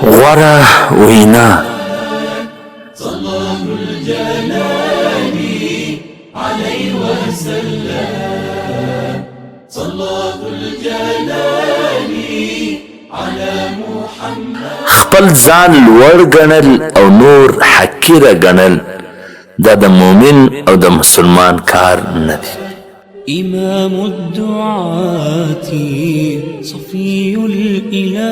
غوره وینا خپل ځان لوړ ګڼل او نور حقیره ګڼل دا د مؤمن او د مسلمان کار نه دی. إمام الدعاة صفي الإله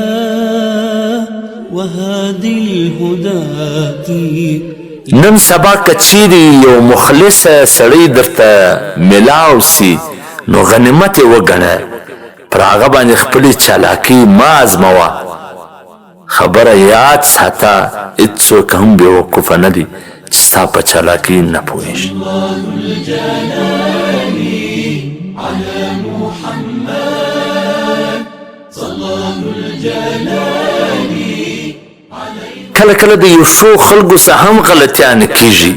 وهادي الهداة. نن سبا کچیری یو مخلص سړی درته ملاو سي نو غنیمت یې وګڼه، پر هغه باندې خپلې چالاکي مه ازموه. خبره یاد ساته هېڅوک هم بېوقوفه نه دي چې ستا په چالاکي نه پوهېږي. کله کله د یو ښو خلکو څخه هم غلطیانې کېږي،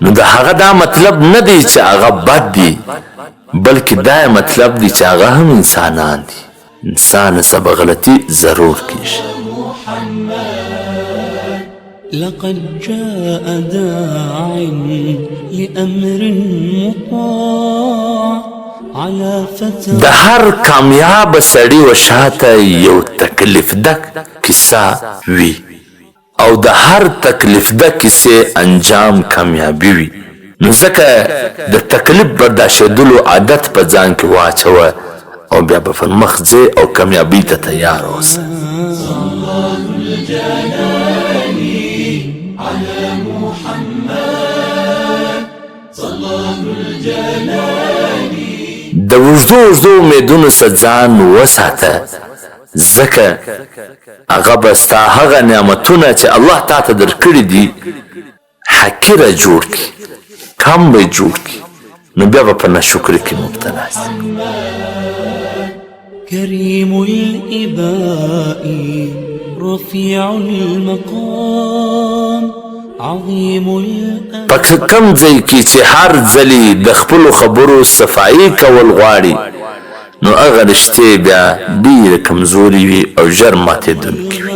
نو د هغه دا مطلب نه دی چې هغه بد دي، بلکې دا مطلب دی چې هغه هم انسانان دي. انسان څه به غلطي ضرور کېږي. لقد جاء داع لأمر مطاع على فتى. د هر کامیاب سړي و شاته یو تکلیف ده کیسه وي، او د هر تکلیف ده کیسې انجام کامیابي وي. نو ځکه د تکلیف برداشتېدلو عادت په ځان کې واچوه او بیا به پر مخ ځې او کامیابۍ ته تیار اوسه. د اوږدو اوږدو امیدونو څخه ځان وساته، ځکه هغه به ستا هغه نعمتونه چې الله تا ته درکړي دي حقیره جوړ کړي، کم به یې جوړ کړي، نو بیا به په ناشکرۍ کې مبتلا سي. كريم الإباء رفيع المقام عظيم الأمان. په کوم ځای کې چې هر ځلې د خپلو خبرو صفایي کول غواړي نو هغه رشتې بیا ډېرې کمزورې وي او ژر ماتېدونکې وي.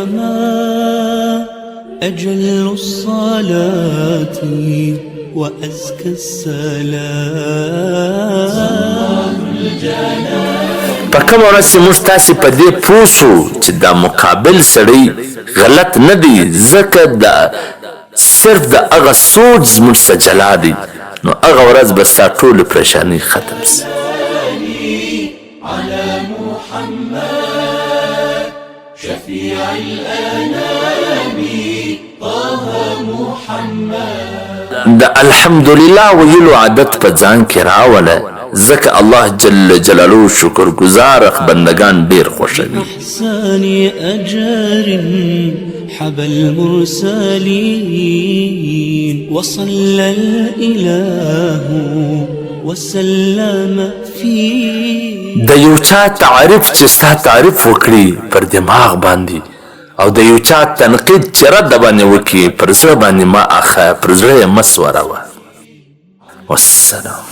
أجل الصلاة وأزكى السلام. په کومه ورځ چې موږ تاسې په دې پوه شو چې دا مقابل سړی غلط نه دی، ځکه صرف د هغه سوچ زموږ څخه جلا دی، نو هغه ورځ به ستا ټولې پریشانۍ ختم سي. د الحمدلله ویلو عادت په ځان کې راوله، ځکه الله جل جلاله شکر گزار بندگان ډیر خوښوي. احسان اجر حب المرسلين وصلى الاله وسلم فيه. د یو چا تعریف چې ستا تعریف وکړي پر دماغ باندې، او د یو چا تنقید چې رد باندې وکړي پر زړه باندې مه اخه، پر زړه یې مه سوروه. والسلام.